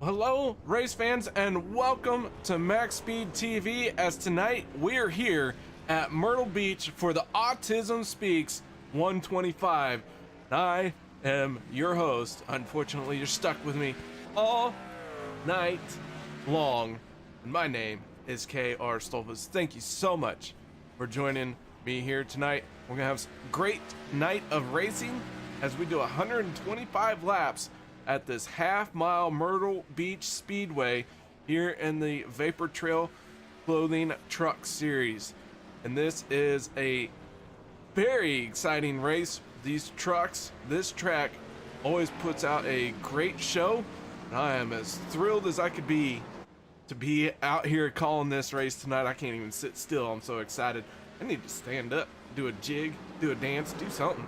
Hello, race fans, and welcome to MaxSpeedTV. As tonight we're here at Myrtle Beach for the Autism Speaks 125. I am your host. Unfortunately, you're stuck with me all night long. And my name is K.R. Stolvas. Thank you so much for joining me here tonight. We're gonna have a great night of racing as we do 125 laps at this half-mile Myrtle Beach Speedway here in the Vapor Trail Clothing Truck Series. And this is a very exciting race. These trucks, this track always puts out a great show. And I am as thrilled as I could be to be out here calling this race tonight. I can't even sit still. I'm so excited. I need to stand up, do a jig, do a dance, do something.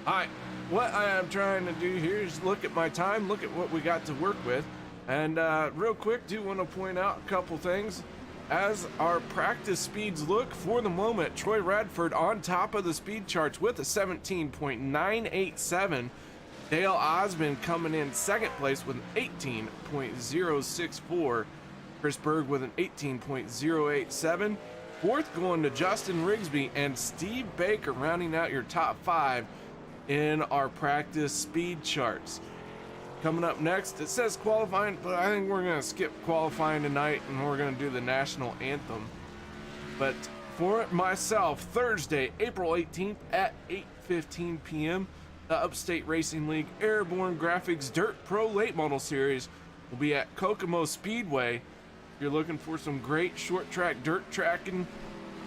Alright, what I am trying to do here is look at my time, look at what we got to work with, and real quick, do want to point out a couple things. As our practice speeds look, for the moment, Troy Radford on top of the speed charts with a 17.987. Dale Osmond coming in second place with an 18.064. Chris Berg with an 18.087. Fourth going to Justin Rigsby and Steve Baker rounding out your top five in our practice speed charts. Coming up next, it says qualifying, but I think we're going to skip qualifying tonight and we're going to do the national anthem. But for myself, Thursday, April 18th at 8:15 p.m., the Upstate Racing League Airborne Graphics Dirt Pro Late Model Series will be at Kokomo Speedway. If you're looking for some great short track, dirt tracking,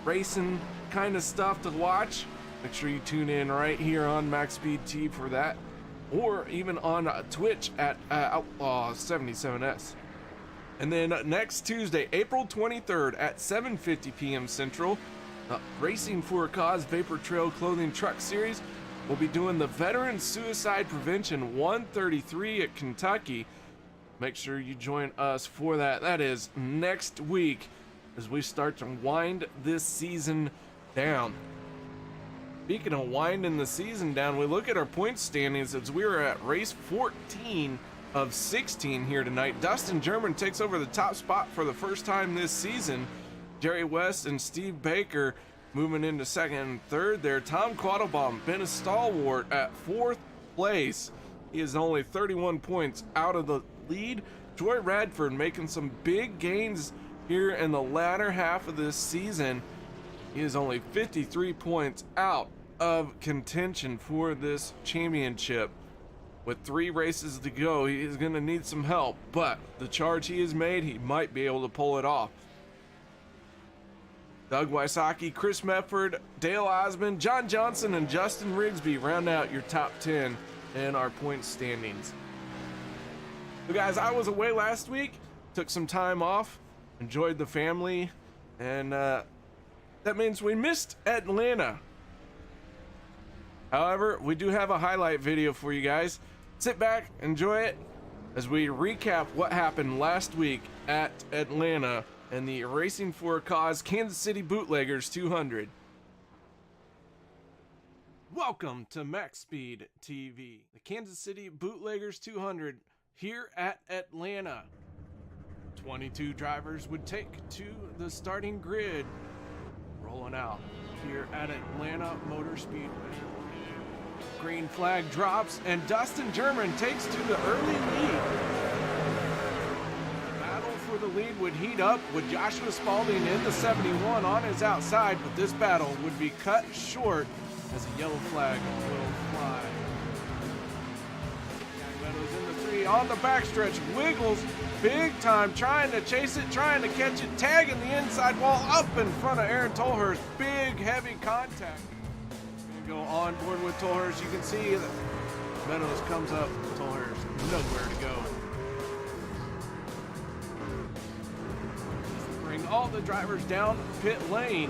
racing kind of stuff to watch, make sure you tune in right here on MaxSpeedTV for that, or even on Twitch at Outlaw77S. And then next Tuesday, April 23rd at 7:50 p.m. Central, Racing for a Cause Vapor Trail Clothing Truck Series will be doing the Veteran Suicide Prevention 133 at Kentucky. Make sure you join us for that. That is next week as we start to wind this season down. Speaking of winding the season down, we look at our point standings as we are at race 14 of 16 here tonight. Dustin German takes over the top spot for the first time this season. Jerry West and Steve Baker moving into second and third there. Tom Quattlebaum, been a stalwart at fourth place. He is only 31 points out of the lead. Troy Radford making some big gains here in the latter half of this season. He is only 53 points out of contention for this championship. With 3 races to go, he is going to need some help, but the charge he has made, he might be able to pull it off. Doug Wysocki, Chris Mefford, Dale Osmond, John Johnson, and Justin Rigsby round out your top 10 in our point standings. So guys, I was away last week, took some time off, enjoyed the family, and that means we missed Atlanta. However, we do have a highlight video for you guys. Sit back, enjoy it as we recap what happened last week at Atlanta and the Racing for a Cause Kansas City Bootleggers 200. Welcome to MaxSpeedTV, the Kansas City Bootleggers 200 here at Atlanta. 22 drivers would take to the starting grid, rolling out here at Atlanta Motor Speedway. Green flag drops and Dustin German takes to the early lead. Battle for the lead would heat up with Joshua Spalding in the 71 on his outside, but this battle would be cut short as a yellow flag will fly. Meadows in the 3 on the backstretch, Wiggles big time, trying to chase it, trying to catch it, tagging the inside wall up in front of Aaron Tolhurst. Big heavy contact. Go on board with Tolhurst. You can see that Meadows comes up, Tolhurst nowhere to go. Bring all the drivers down pit lane.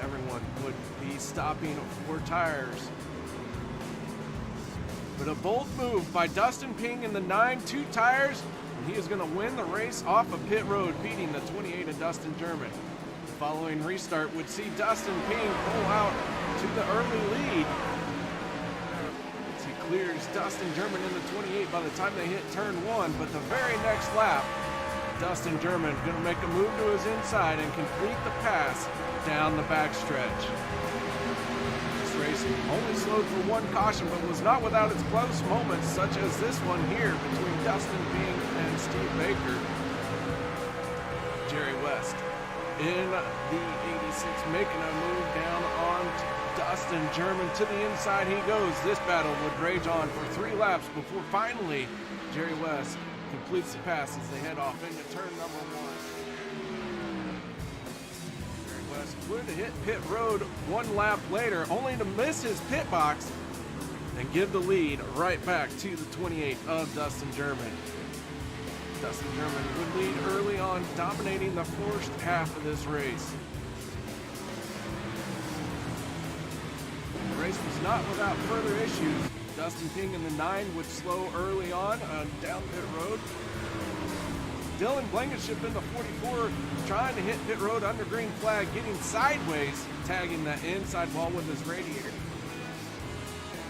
Everyone would be stopping for tires. But a bold move by Dustin Ping in the 9-2 tires, and he is going to win the race off of pit road, beating the 28 of Dustin German. The following restart would see Dustin Ping pull out to the early lead. clears Dustin German in the 28 by the time they hit turn 1, but the very next lap, Dustin German going to make a move to his inside and complete the pass down the backstretch. This race only slowed for one caution, but was not without its close moments, such as this one here between Dustin Bing and Steve Baker. Jerry West in the 86 making a move down on Dustin German. To the inside he goes. This battle would rage on for 3 laps before finally Jerry West completes the pass as they head off into turn number 1. Jerry West would hit pit road 1 lap later, only to miss his pit box and give the lead right back to the 28 of Dustin German. Dustin German would lead early on, dominating the first half of this race. The race was not without further issues. Dustin King in the 9 would slow early on down pit road. Dylan Blankenship in the 44 trying to hit pit road under green flag, getting sideways, tagging that inside wall with his radiator.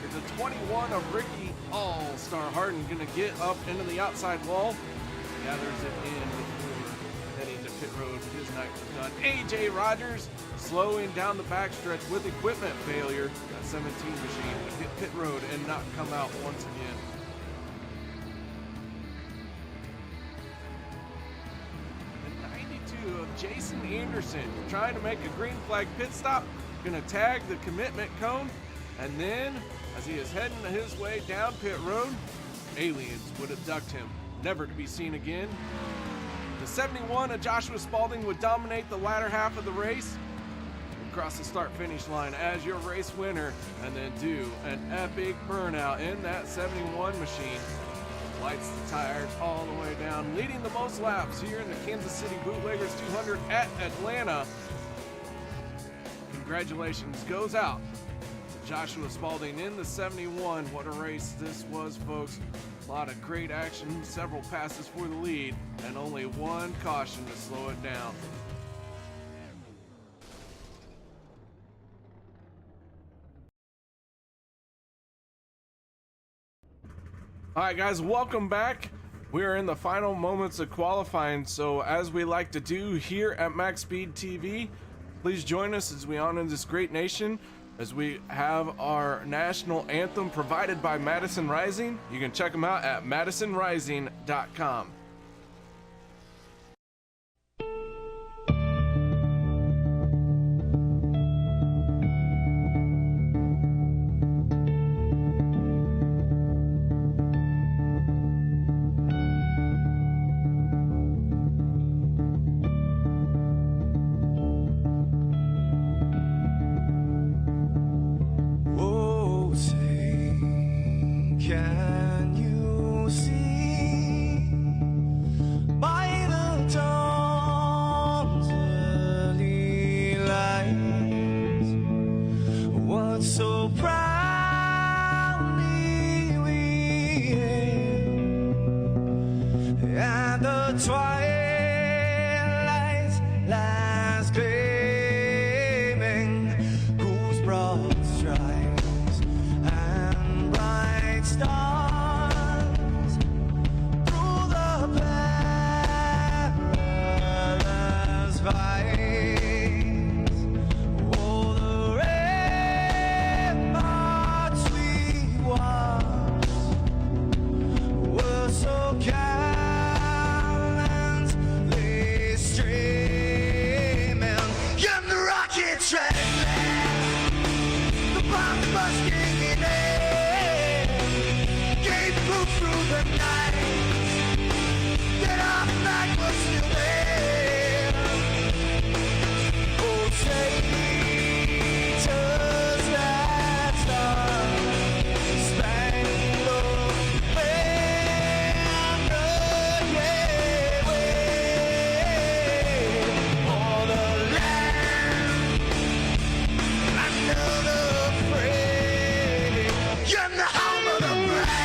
Here's a 21 of Ricky All-Star Harden going to get up into the outside wall. Gathers it in before heading to pit road. His night was done. AJ Rogers slowing down the backstretch with equipment failure. That 17 machine would hit pit road and not come out once again. The 92 of Jason Anderson trying to make a green flag pit stop. Gonna tag the commitment cone. And then, as he is heading his way down pit road, aliens would abduct him, never to be seen again. The 71 of Joshua Spalding would dominate the latter half of the race, across the start-finish line as your race winner, and then do an epic burnout in that 71 machine. Lights the tires all the way down, leading the most laps here in the Kansas City Bootleggers 200 at Atlanta. Congratulations goes out to Joshua Spalding in the 71. What a race this was, folks. A lot of great action, several passes for the lead, and only one caution to slow it down. All right, guys, welcome back. We are in the final moments of qualifying, so as we like to do here at MaxSpeedTV, please join us as we honor this great nation, as we have our national anthem provided by Madison Rising. You can check them out at madisonrising.com. Can you see by the dawn's early light what so proudly we hailed at the twilight's last gleaming, whose broad stripes and bright stars through the perilous fights, oh, the ramparts we watched were so gallantly streaming, and the rocket train, the bomb busting in air, gave proof through the night that our flag was still there. Oh, traitors that star-spangled banner, yeah, wave o'er the land under the fray, and the home of the brave.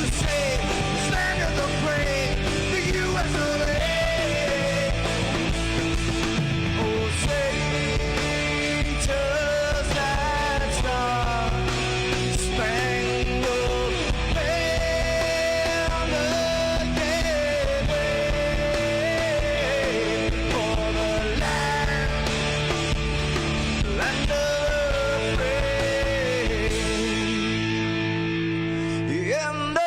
to say, this land of the brave, the U.S. of A. Oh, Satan's that star, spangled banner, yeah, for the land of the brave. In the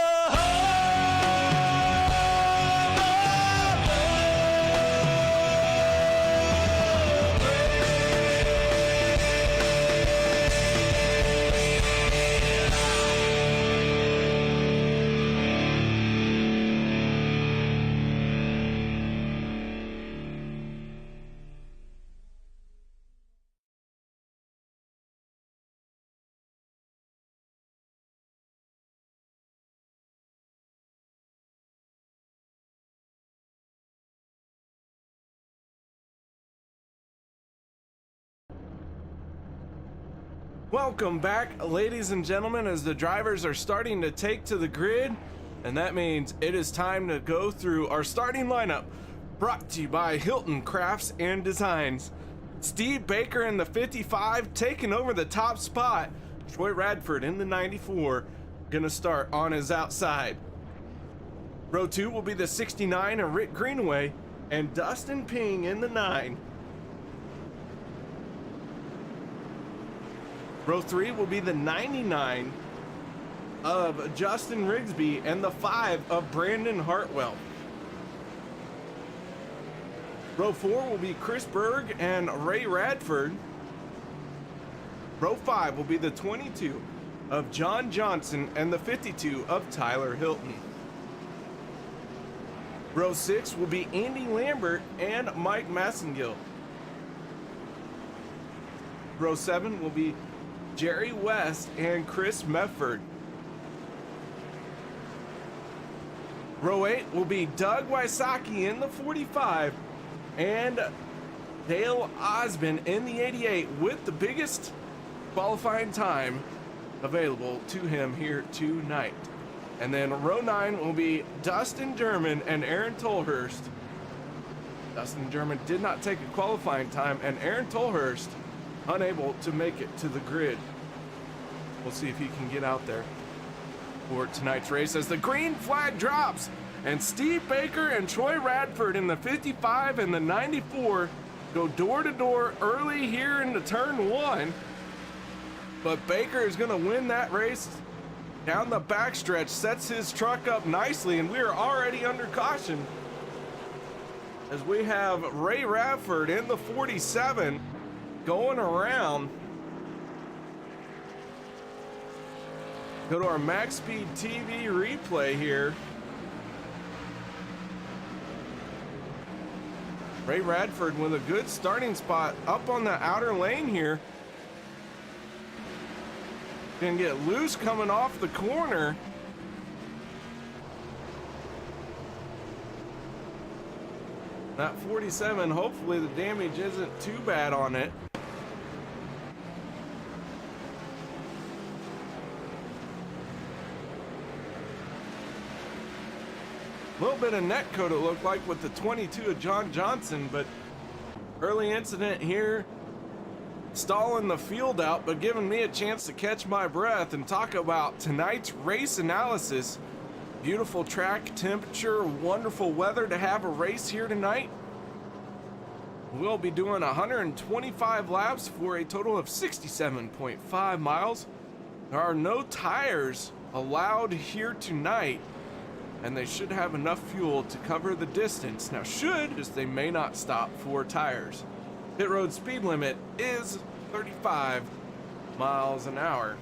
Welcome back, ladies and gentlemen, as the drivers are starting to take to the grid, and that means it is time to go through our starting lineup, brought to you by Hilton Crafts and Designs. Steve Baker in the 55 taking over the top spot. Troy Radford in the 94 gonna start on his outside. Row 2 will be the 69 and Rick Greenaway, and Dustin Ping in the 9. Row 3 will be the 99 of Justin Rigsby and the 5 of Brandon Hartwell. Row 4 will be Chris Berg and Ray Radford. Row 5 will be the 22 of John Johnson and the 52 of Tyler Hilton. Row 6 will be Andy Lambert and Mike Massengill. Row 7 will be Jerry West and Chris Mefford. Row 8 will be Doug Wysocki in the 45 and Dale Osmond in the 88 with the biggest qualifying time available to him here tonight. And then row 9 will be Dustin German and Aaron Tolhurst. Dustin German did not take a qualifying time, and Aaron Tolhurst unable to make it to the grid. We'll see if he can get out there for tonight's race as the green flag drops and Steve Baker and Troy Radford in the 55 and the 94 go door to door early here into turn 1. But Baker is going to win that race down the backstretch, sets his truck up nicely, and we are already under caution as we have Ray Radford in the 47 going around. Go to our MaxSpeedTV replay here. Ray Radford with a good starting spot up on the outer lane here. Gonna get loose coming off the corner. That 47, hopefully the damage isn't too bad on it. A little bit of net coat it looked like with the 22 of John Johnson, but early incident here, stalling the field out, but giving me a chance to catch my breath and talk about tonight's race analysis. Beautiful track temperature, wonderful weather to have a race here tonight. We'll be doing 125 laps for a total of 67.5 miles. There are no tires allowed here tonight, and they should have enough fuel to cover the distance. Now just they may not stop for tires. Pit road speed limit is 35 miles an hour.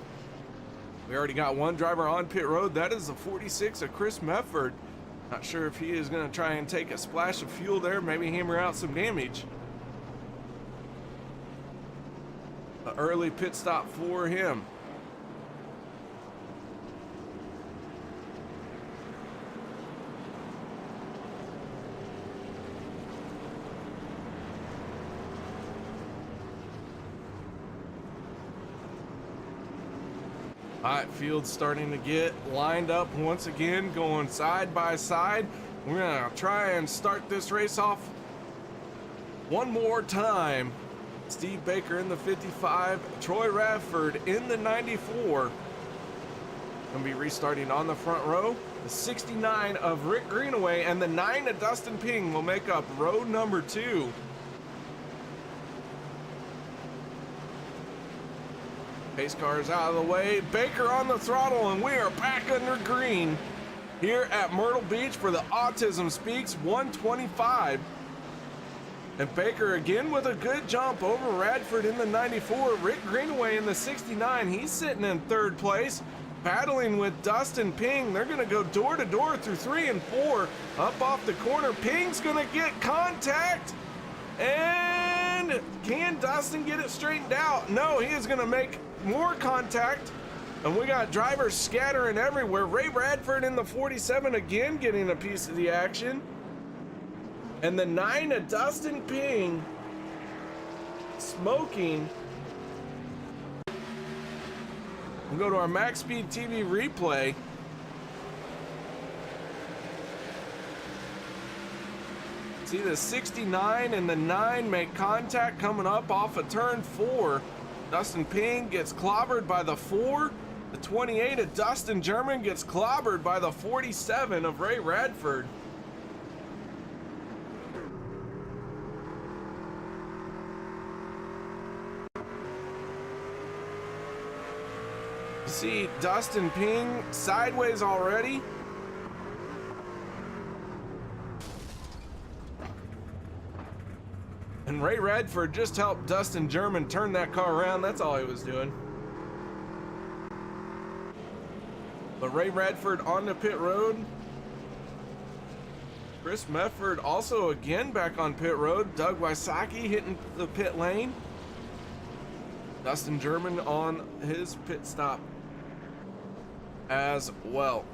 We already got one driver on pit road. That is the 46 of Chris Mefford. Not sure if he is going to try and take a splash of fuel there, maybe hammer out some damage. An early pit stop for him. All right, field's starting to get lined up once again, going side by side. We're gonna try and start this race off one more time. Steve Baker in the 55, Troy Radford in the 94. Gonna be restarting on the front row. The 69 of Rick Greenaway and the 9 of Dustin Ping will make up row number 2. Pace car is out of the way. Baker on the throttle, and we are back under green here at Myrtle Beach for the Autism Speaks 125. And Baker again with a good jump over Radford in the 94. Rick Greenaway in the 69. He's sitting in 3rd place, battling with Dustin Ping. They're going to go door to door through 3 and 4. Up off the corner. Ping's going to get contact. And can Dustin get it straightened out? No, he is going to make more contact, and we got drivers scattering everywhere. Ray Radford in the 47 again getting a piece of the action, and the 9 of Dustin Ping smoking. We'll go to our MaxSpeedTV replay. See the 69 and the 9 make contact coming up off of turn 4. Dustin Ping gets clobbered by the 4. The 28 of Dustin German gets clobbered by the 47 of Ray Radford. See Dustin Ping sideways already. And Ray Radford just helped Dustin German turn that car around. That's all he was doing. But Ray Radford on the pit road. Chris Medford also again back on pit road. Doug Wysocki hitting the pit lane. Dustin German on his pit stop as well.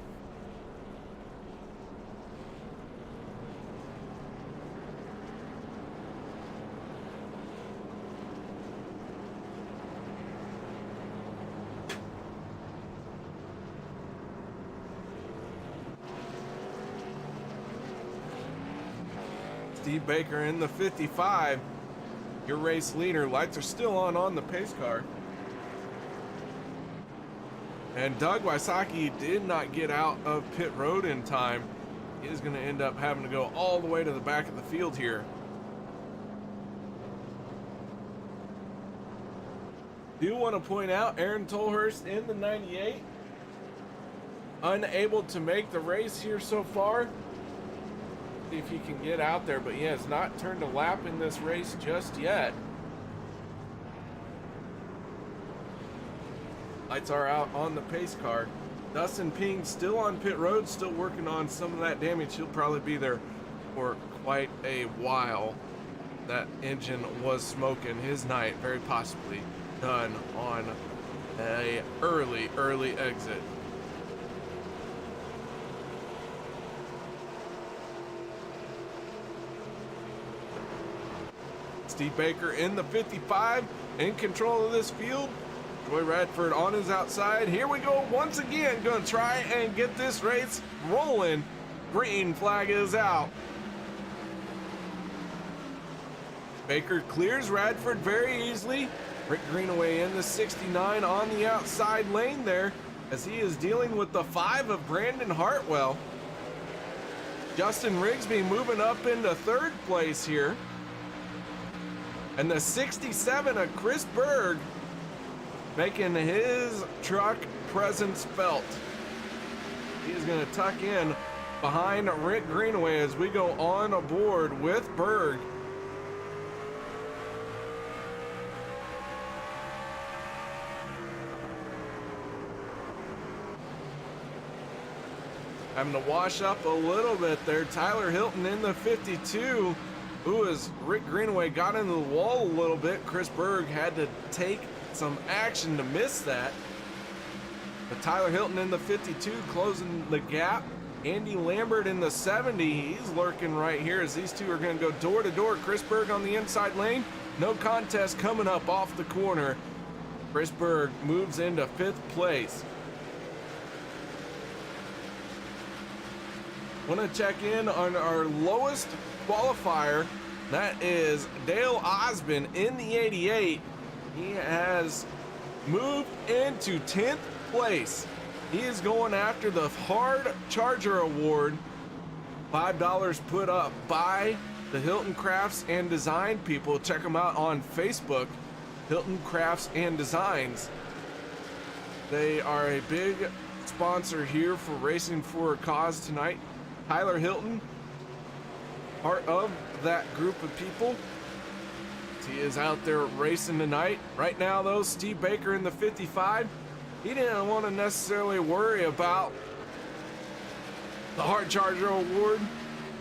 Steve Baker in the 55, your race leader. Lights are still on the pace car. And Doug Wysocki did not get out of pit road in time. He is going to end up having to go all the way to the back of the field here. Do want to point out Aaron Tolhurst in the 98, unable to make the race here so far. See if he can get out there, but he has not turned a lap in this race just yet. Lights are out on the pace car. Dustin Ping still on pit road, still working on some of that damage. He'll probably be there for quite a while. That engine was smoking. His night very possibly done on a early exit. Steve Baker in the 55, in control of this field. Troy Radford on his outside. Here we go once again. Gonna try and get this race rolling. Green flag is out. Baker clears Radford very easily. Rick Greenaway in the 69 on the outside lane there, as he is dealing with the 5 of Brandon Hartwell. Justin Rigsby moving up into 3rd place here. And the 67 of Chris Berg making his truck presence felt. He is going to tuck in behind Rick Greenaway as we go on aboard with Berg. Having to wash up a little bit there. Tyler Hilton in the 52. Ooh, as Rick Greenaway got into the wall a little bit, Chris Berg had to take some action to miss that. But Tyler Hilton in the 52 closing the gap. Andy Lambert in the 70, he's lurking right here as these two are going to go door to door. Chris Berg on the inside lane. No contest coming up off the corner. Chris Berg moves into 5th place. Want to check in on our lowest qualifier. That is Dale Osmond in the 88. He has moved into 10th place. He is going after the Hard Charger Award. $5 put up by the Hilton Crafts and Design people. Check them out on Facebook, Hilton Crafts and Designs. They are a big sponsor here for Racing for a Cause tonight. Tyler Hilton, part of that group of people. He is out there racing tonight. Right now though, Steve Baker in the 55, he didn't want to necessarily worry about the Hard Charger Award.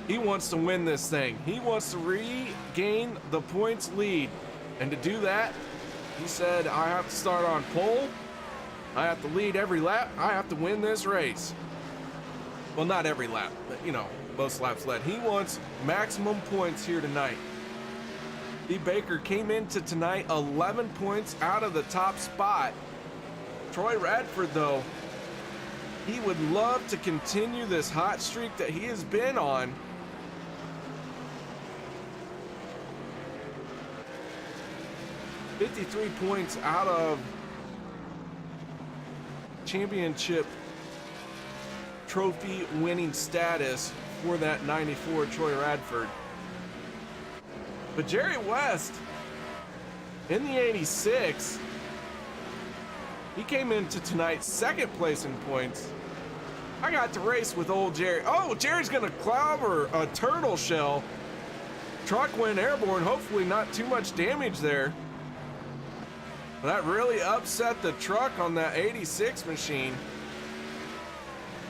He wants to win this thing. He wants to regain the points lead. And to do that, he said, I have to start on pole. I have to lead every lap. I have to win this race. Well, not every lap, but you know, most laps led. He wants maximum points here tonight. Steve Baker came into tonight 11 points out of the top spot. Troy Radford, though, he would love to continue this hot streak that he has been on. $53 points out of championship trophy winning status for that 94 Troy Radford. But Jerry West in the 86, he came into tonight's second place in points. I got to race with old Jerry. Oh, Jerry's gonna clobber a turtle shell. Truck went airborne, hopefully not too much damage there. That really upset the truck on that 86 machine.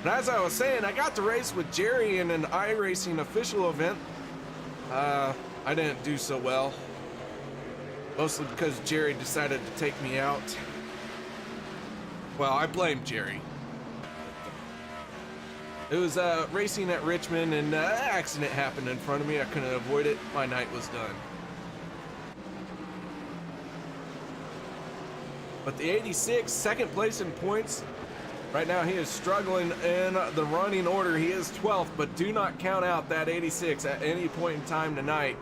And as I was saying, I got to race with Jerry in an iRacing official event. I didn't do so well. Mostly because Jerry decided to take me out. Well, I blame Jerry. It was racing at Richmond and an accident happened in front of me. I couldn't avoid it. My night was done. But the 86, second place in points. Right now he is struggling in the running order. He is 12th, but do not count out that 86 at any point in time tonight.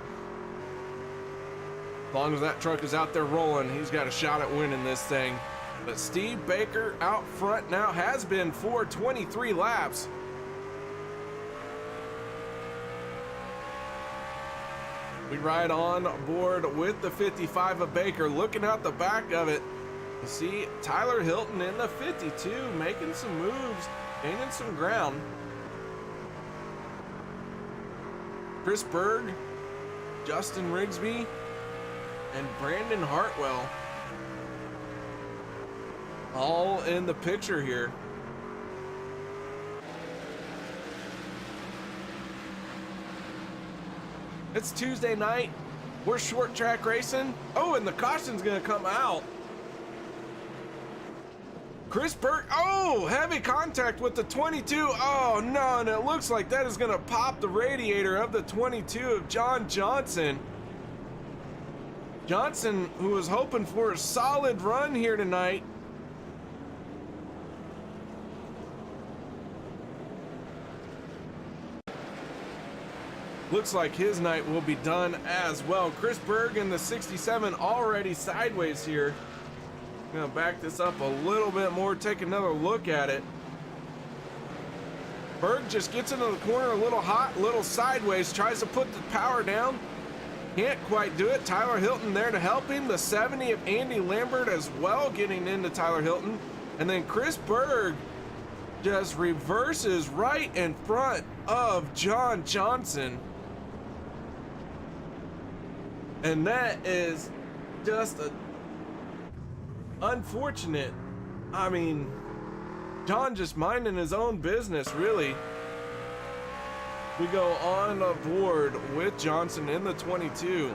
As long as that truck is out there rolling, he's got a shot at winning this thing. But Steve Baker out front now, has been for 23 laps. We ride on board with the 55 of Baker. Looking out the back of it, you see Tyler Hilton in the 52 making some moves, gaining some ground. Chris Berg, Justin Rigsby, and Brandon Hartwell all in the picture here. It's Tuesday night. We're short track racing. Oh, and the caution's gonna come out. Chris Berg, oh, heavy contact with the 22. Oh no, and it looks like that is gonna pop the radiator of the 22 of John Johnson. Johnson, who was hoping for a solid run here tonight. Looks like his night will be done as well. Chris Berg in the 67 already sideways here. I'm gonna back this up a little bit more, take another look at it. Berg just gets into the corner a little hot, a little sideways, tries to put the power down. Can't quite do it. Tyler Hilton there to help him. The 70 of Andy Lambert as well getting into Tyler Hilton. And then Chris Berg just reverses right in front of John Johnson. And that is just unfortunate. I mean, John just minding his own business, really. We go on board with Johnson in the 22.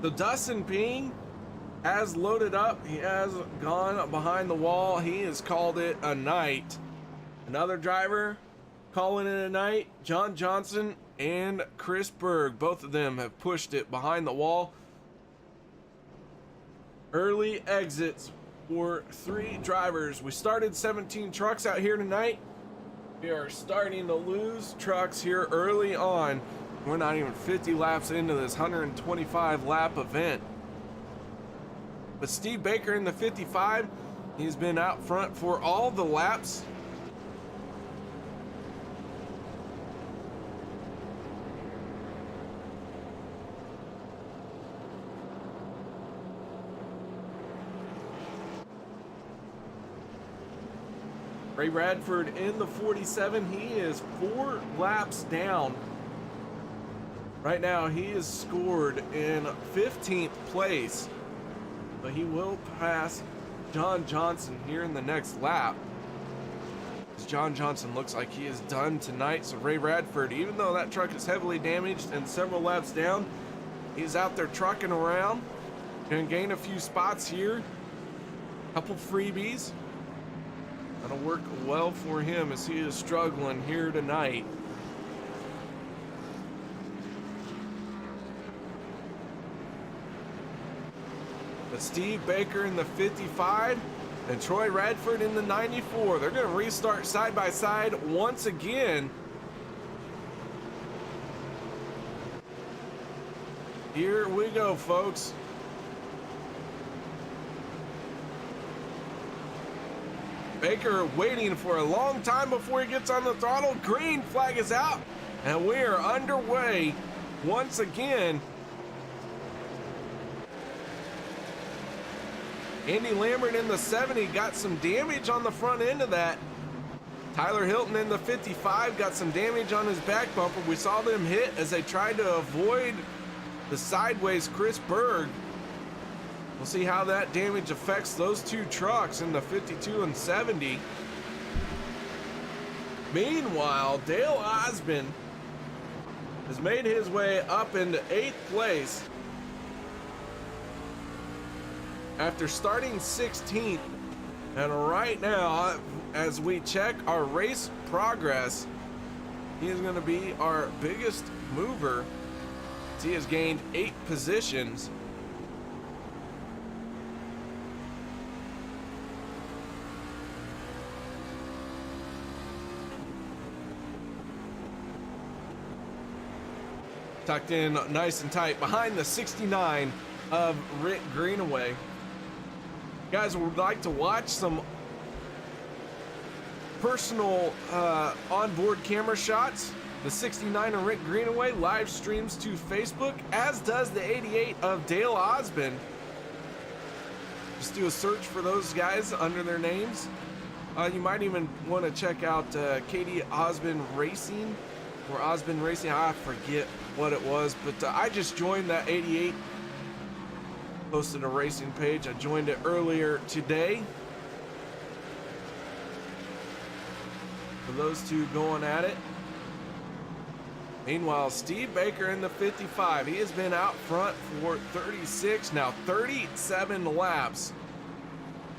So Dustin Ping has loaded up. He has gone behind the wall. He has called it a night. Another driver Calling it a night, John Johnson and Chris Berg, both of them have pushed it behind the wall. Early exits for 3 drivers. We started 17 trucks out here tonight. We are starting to lose trucks here early on. We're not even 50 laps into this 125 lap event. But Steve Baker in the 55, he's been out front for all the laps. Ray Radford in the 47, he is 4 laps down. Right now he is scored in 15th place, but he will pass John Johnson here in the next lap. John Johnson looks like he is done tonight, so Ray Radford, even though that truck is heavily damaged and several laps down, he's out there trucking around, gonna gain a few spots here, couple freebies. That'll work well for him as he is struggling here tonight. But Steve Baker in the 55 and Troy Radford in the 94. They're going to restart side by side once again. Here we go, folks. Baker waiting for a long time before he gets on the throttle. Green flag is out, and we are underway once again. Andy Lambert in the 70 got some damage on the front end of that. Tyler Hilton in the 55 got some damage on his back bumper. We saw them hit as they tried to avoid the sideways Chris Berg. We'll see how that damage affects those 2 trucks in the 52 and 70. Meanwhile, Dale Osmond has made his way up into 8th place after starting 16th. And right now, as we check our race progress, he is going to be our biggest mover. He has gained 8 positions. Tucked in nice and tight behind the 69 of Rick Greenaway. Guys would like to watch some personal onboard camera shots. The 69 of Rick Greenaway live streams to Facebook, as does the 88 of Dale Osmond. Just do a search for those guys under their names. You might even want to check out Katie Osmond Racing or Osmond Racing. I forget what it was, but I just joined that 88. Posted a racing page. I joined it earlier today. For those 2 going at it. Meanwhile, Steve Baker in the 55. He has been out front for 36, now 37 laps.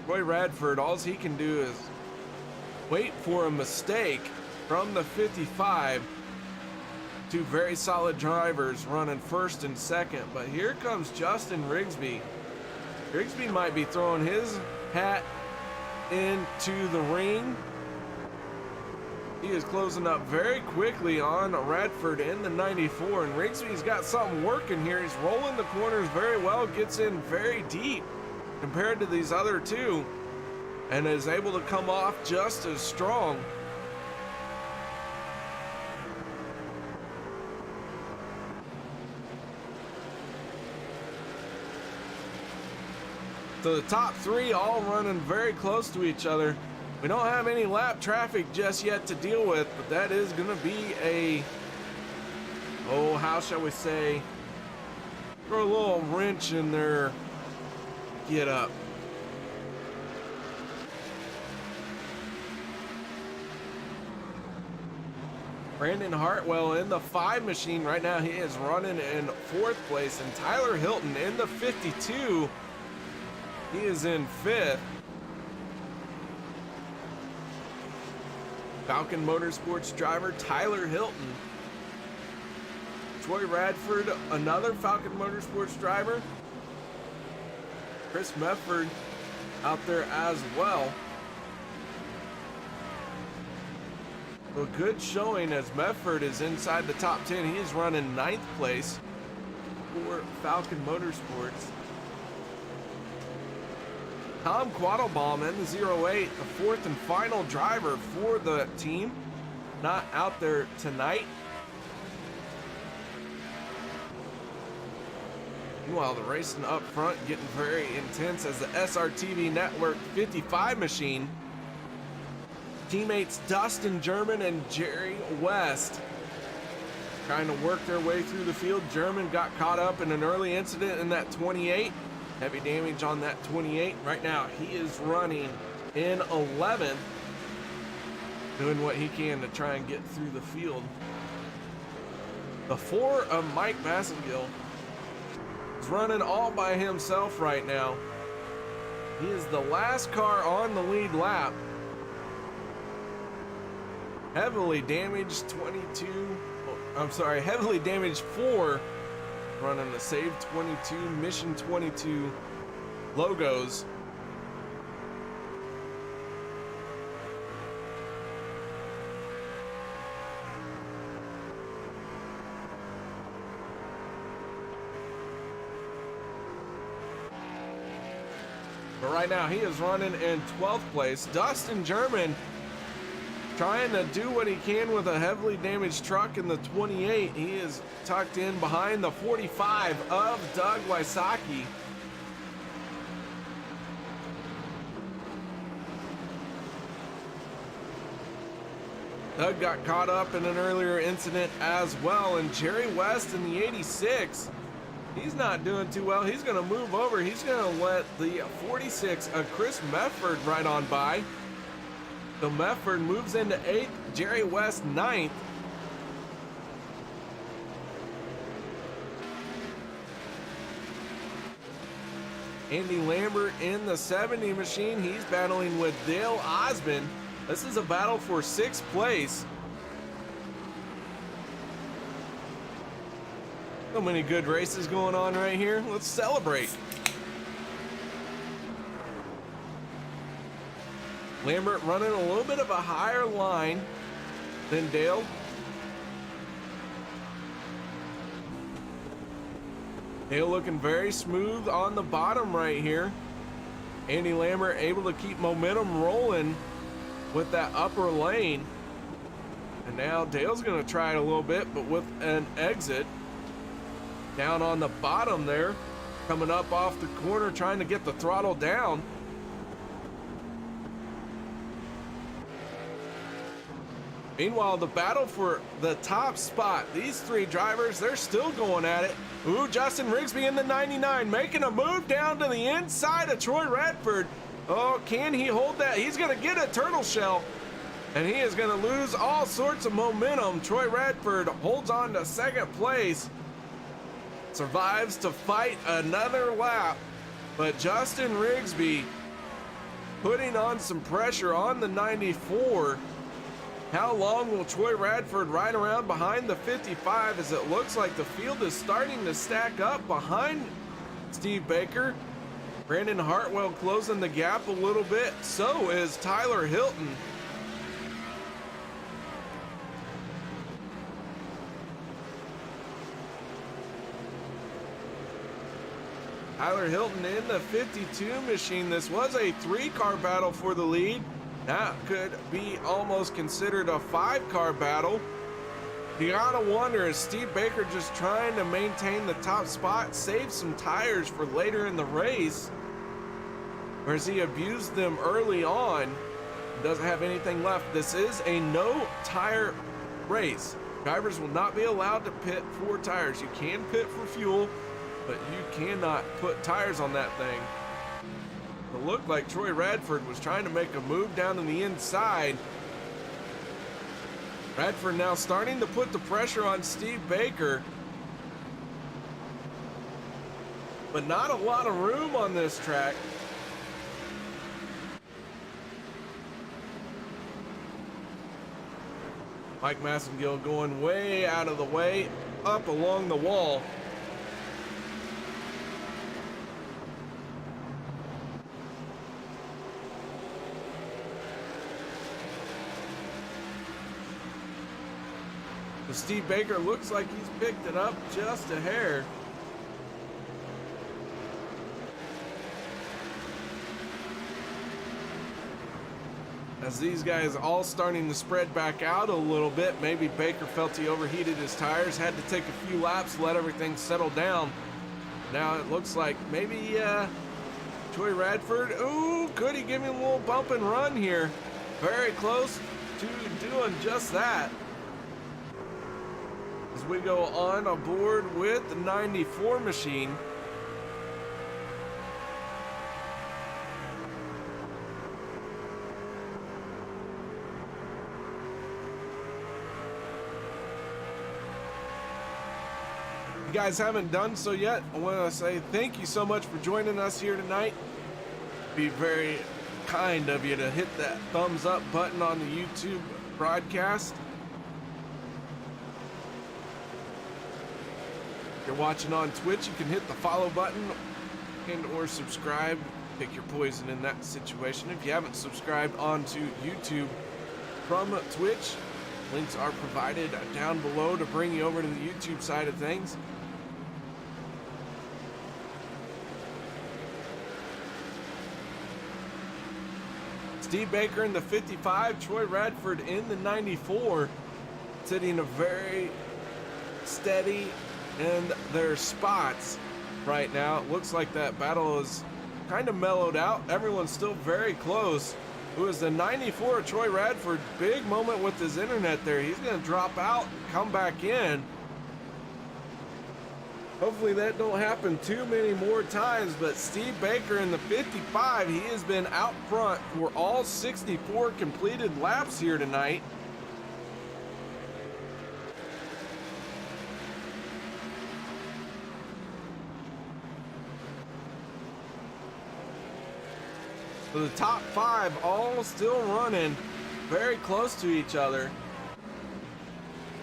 Roy Radford, all he can do is wait for a mistake from the 55. 2 very solid drivers running 1st and 2nd, but here comes Justin Rigsby. Rigsby might be throwing his hat into the ring. He is closing up very quickly on Radford in the 94, and Rigsby's got something working here. He's rolling the corners very well, gets in very deep compared to these other 2, and is able to come off just as strong. So the top 3 all running very close to each other. We don't have any lap traffic just yet to deal with, but that is going to be a, how shall we say, throw a little wrench in their get up. Brandon Hartwell in the 5 machine right now. He is running in 4th place, and Tyler Hilton in the 52. He is in 5th. Falcon Motorsports driver Tyler Hilton. Troy Radford, another Falcon Motorsports driver. Chris Mefford out there as well. A good showing as Mefford is inside the top 10. He is running 9th place for Falcon Motorsports. Tom Quattlebaum in the 08, the 4th and final driver for the team. Not out there tonight. Meanwhile, the racing up front getting very intense as the SRTV Network 55 machine. Teammates Dustin German and Jerry West trying to work their way through the field. German got caught up in an early incident in that 28. Heavy damage on that 28. Right now, he is running in 11th, doing what he can to try and get through the field. The 4 of Mike Massengill is running all by himself right now. He is the last car on the lead lap. Heavily damaged 4 running the Save 22, Mission 22 logos. But right now he is running in 12th place. Dustin German trying to do what he can with a heavily damaged truck in the 28. He is tucked in behind the 45 of Doug Wysocki. Doug got caught up in an earlier incident as well, and Jerry West in the 86, he's not doing too well. He's going to move over. He's going to let the 46 of Chris Mefford right on by. So Mefford moves into 8th, Jerry West 9th. Andy Lambert in the 70 machine. He's battling with Dale Osmond. This is a battle for 6th place. So many good races going on right here. Let's celebrate. Lambert running a little bit of a higher line than Dale. Dale looking very smooth on the bottom right here. Andy Lambert able to keep momentum rolling with that upper lane. And now Dale's going to try it a little bit, but with an exit. Down on the bottom there, coming up off the corner, trying to get the throttle down. Meanwhile, the battle for the top spot, these 3 drivers, they're still going at it. Ooh, Justin Rigsby in the 99, making a move down to the inside of Troy Radford. Oh, can he hold that? He's going to get a turtle shell, and he is going to lose all sorts of momentum. Troy Radford holds on to 2nd place, survives to fight another lap, but Justin Rigsby putting on some pressure on the 94. How long will Troy Radford ride around behind the 55 as it looks like the field is starting to stack up behind Steve Baker? Brandon Hartwell closing the gap a little bit. So is Tyler Hilton. Tyler Hilton in the 52 machine. This was a 3-car battle for the lead. That could be almost considered a 5-car battle. You gotta wonder, is Steve Baker just trying to maintain the top spot, save some tires for later in the race? Or has he abused them early on? Doesn't have anything left. This is a no tire race. Drivers will not be allowed to pit for tires. You can pit for fuel, but you cannot put tires on that thing. It looked like Troy Radford was trying to make a move down to the inside. Radford now starting to put the pressure on Steve Baker. But not a lot of room on this track. Mike Massengill going way out of the way, up along the wall. So Steve Baker looks like he's picked it up just a hair. As these guys all starting to spread back out a little bit. Maybe Baker felt he overheated his tires, had to take a few laps, let everything settle down. Now it looks like maybe Troy Radford, ooh, could he give him a little bump and run here? Very close to doing just that. As we go on aboard with the 94 machine. If you guys haven't done so yet, I want to say thank you so much for joining us here tonight. Be very kind of you to hit that thumbs up button on the YouTube broadcast. If you're watching on Twitch, you can hit the follow button and or subscribe. Pick your poison in that situation. If you haven't subscribed onto YouTube from Twitch, links are provided down below to bring you over to the YouTube side of things. Steve Baker in the 55, Troy Radford in the 94, sitting a very steady in their spots right now. It looks like that battle is kind of mellowed out. Everyone's still very close. It was the 94 Troy Radford. Big moment with his internet there. He's going to drop out and come back in. Hopefully that don't happen too many more times, but Steve Baker in the 55, he has been out front for all 64 completed laps here tonight. So the top five all still running very close to each other.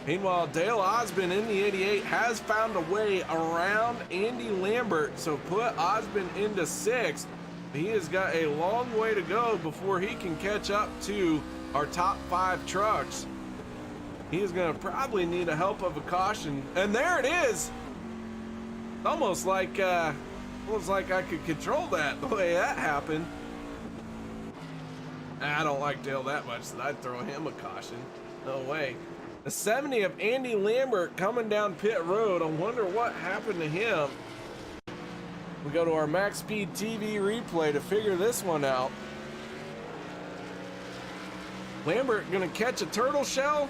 Meanwhile, Dale Osmond in the 88 has found a way around Andy Lambert, so put Osmond into sixth. He has got a long way to go before he can catch up to our top five trucks. He is going to probably need a help of a caution. And there it is. Almost like I could control that the way that happened. I don't like Dale that much that I'd throw him a caution. No way. The 70 of Andy Lambert coming down pit road. I wonder what happened to him. We go to our MaxSpeedTV replay to figure this one out. Lambert gonna catch a turtle shell,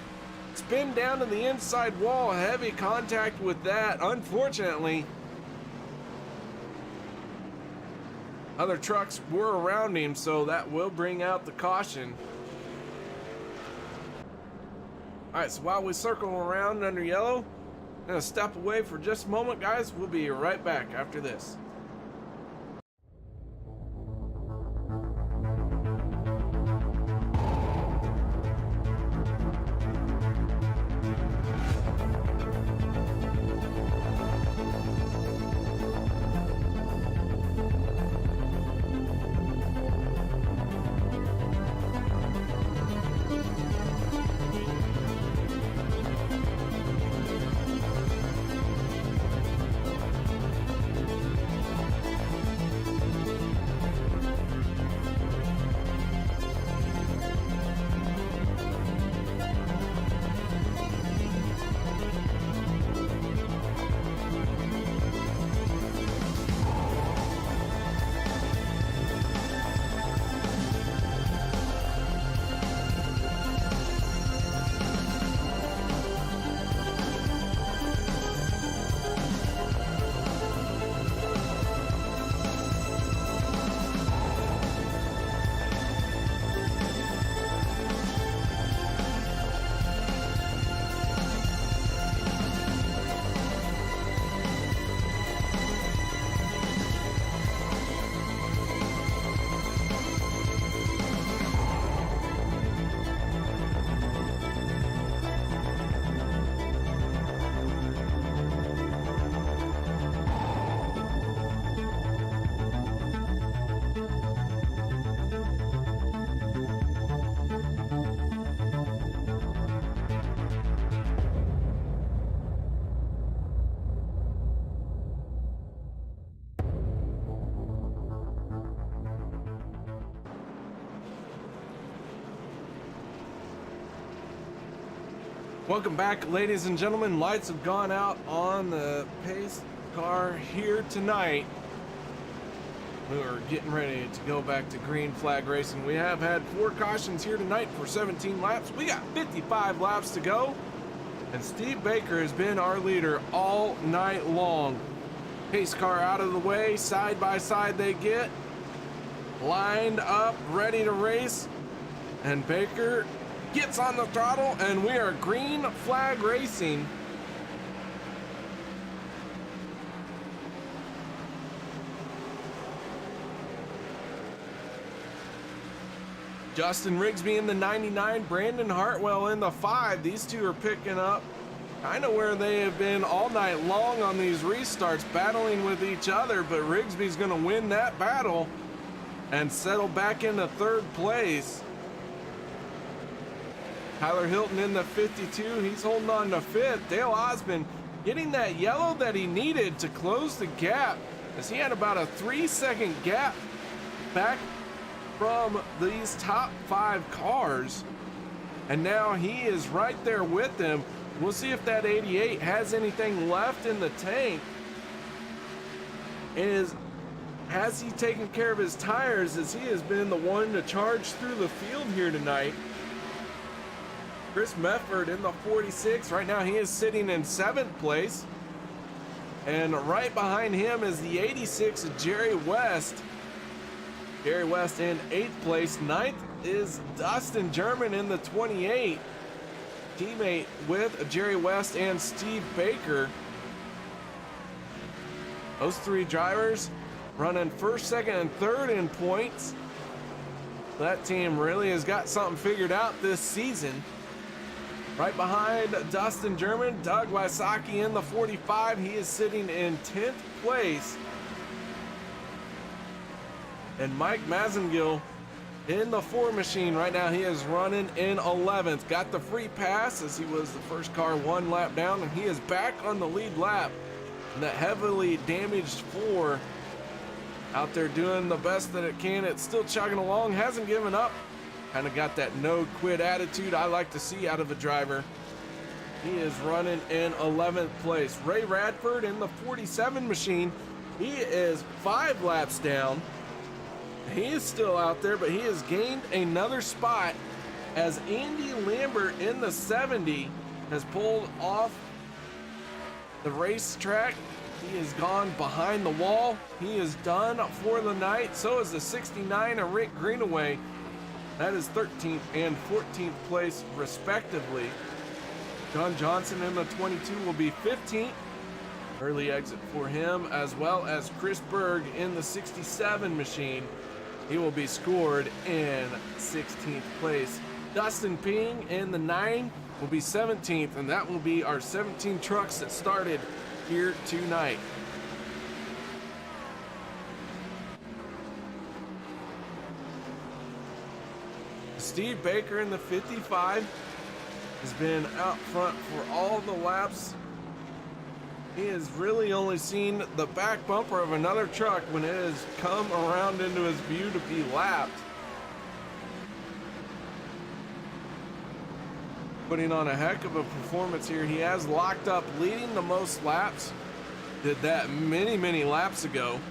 spin down to the inside wall, heavy contact with that. Unfortunately, other trucks were around him, so that will bring out the caution. All right, so while we circle around under yellow, I'm gonna step away for just a moment, guys. We'll be right back after this. Welcome back, ladies and gentlemen. Lights have gone out on the pace car here tonight. We are getting ready to go back to green flag racing. We have had 4 cautions here tonight for 17 laps. We got 55 laps to go. And Steve Baker has been our leader all night long. Pace car out of the way, side by side they get. Lined up, ready to race. And Baker gets on the throttle, and we are green flag racing. Justin Rigsby in the 99, Brandon Hartwell in the 5. These two are picking up kind of where they have been all night long on these restarts, battling with each other, but Rigsby's going to win that battle and settle back into 3rd place. Tyler Hilton in the 52, he's holding on to 5th. Dale Osmond getting that yellow that he needed to close the gap, as he had about a 3-second gap back from these top 5 cars, and now he is right there with them. We'll see if that 88 has anything left in the tank. Has he taken care of his tires, as he has been the one to charge through the field here tonight? Chris Mefford in the 46. Right now he is sitting in 7th place. And right behind him is the 86, Jerry West. Jerry West in 8th place. 9th is Dustin German in the 28. Teammate with Jerry West and Steve Baker. Those 3 drivers running 1st, 2nd, and 3rd in points. That team really has got something figured out this season. Right behind Dustin German, Doug Wysocki in the 45. He is sitting in 10th place. And Mike Mazengill in the 4 machine. Right now he is running in 11th. Got the free pass as he was the first car 1 lap down, and he is back on the lead lap. And that heavily damaged 4 out there doing the best that it can. It's still chugging along, hasn't given up. Kind of got that no quit attitude I like to see out of a driver. He is running in 11th place. Ray Radford in the 47 machine. He is 5 laps down. He is still out there, but he has gained another spot as Andy Lambert in the 70 has pulled off the racetrack. He has gone behind the wall. He is done for the night. So is the 69 of Rick Greenaway. That is 13th and 14th place, respectively. John Johnson in the 22 will be 15th. Early exit for him, as well as Chris Berg in the 67 machine. He will be scored in 16th place. Dustin Ping in the 9 will be 17th, and that will be our 17 trucks that started here tonight. Steve Baker in the 55 has been out front for all the laps. He has really only seen the back bumper of another truck when it has come around into his view to be lapped. Putting on a heck of a performance here. He has locked up leading the most laps. Did that many laps ago.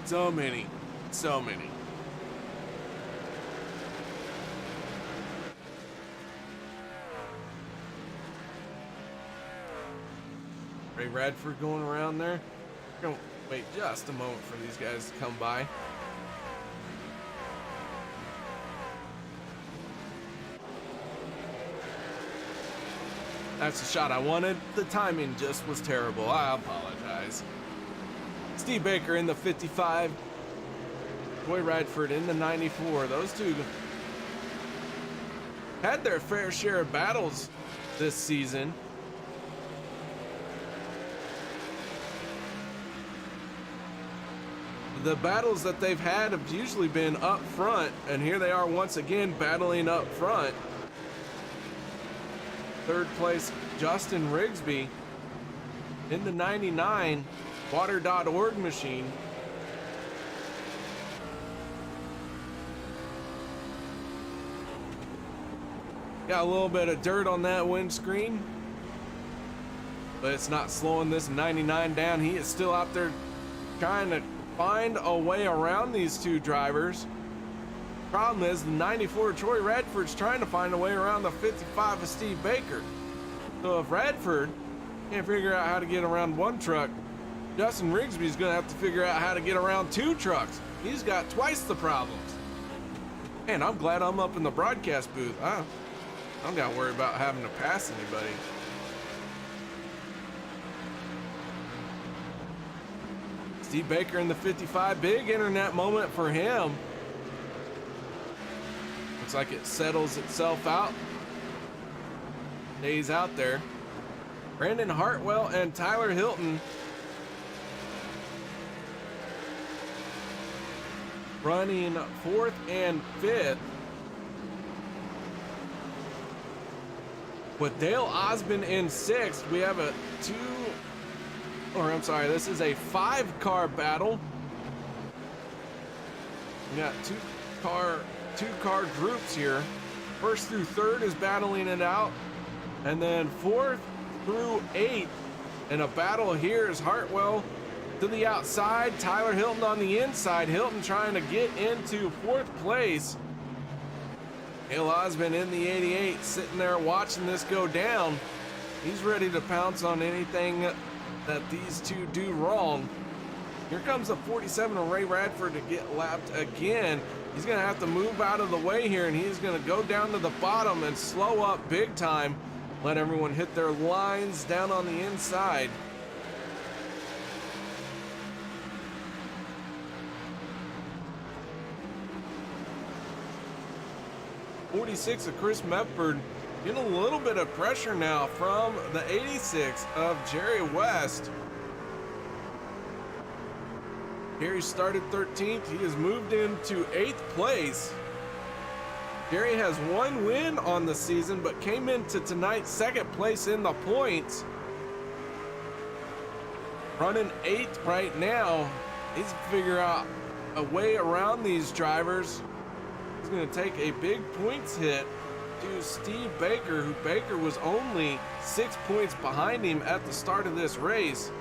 So many. Ray Radford going around there. We're gonna wait just a moment for these guys to come by. That's the shot I wanted. The timing just was terrible. I apologize. Steve Baker in the 55. Roy Radford in the 94. Those two had their fair share of battles this season. The battles that they've had have usually been up front, and here they are once again battling up front. 3rd place, Justin Rigsby in the 99 water.org machine. Got a little bit of dirt on that windscreen, but it's not slowing this 99 down. He is still out there trying to find a way around these two drivers. Problem is, the 94 Troy Radford's trying to find a way around the 55 of Steve Baker. So if Radford can't figure out how to get around one truck, Justin Rigsby's gonna have to figure out how to get around two trucks. He's got twice the problems. Man, I'm glad I'm up in the broadcast booth. I don't gotta worry about having to pass anybody. Steve Baker in the 55, big internet moment for him. Looks like it settles itself out. Stays out there. Brandon Hartwell and Tyler Hilton running 4th and 5th. With Dale Osmond in 6th, we have this is a 5-car battle. We got two car groups here. 1st through 3rd is battling it out, and then 4th through 8th in a battle here is Hartwell to the outside, Tyler Hilton on the inside. Hilton trying to get into 4th place. Dale Osmond in the 88 sitting there watching this go down. He's ready to pounce on anything that these two do wrong. Here comes the 47 of Ray Radford to get lapped again. He's gonna have to move out of the way here, and he's gonna go down to the bottom and slow up big time. Let everyone hit their lines down on the inside. '46 of Chris Mepford getting a little bit of pressure now from the 86 of Jerry West. Jerry started 13th. He has moved into 8th place. Jerry has 1 win on the season, but came into tonight's 2nd place in the points. Running 8th right now. He's to figure out a way around these drivers. He's going to take a big points hit to Steve Baker, who Baker was only 6 points behind him at the start of this race.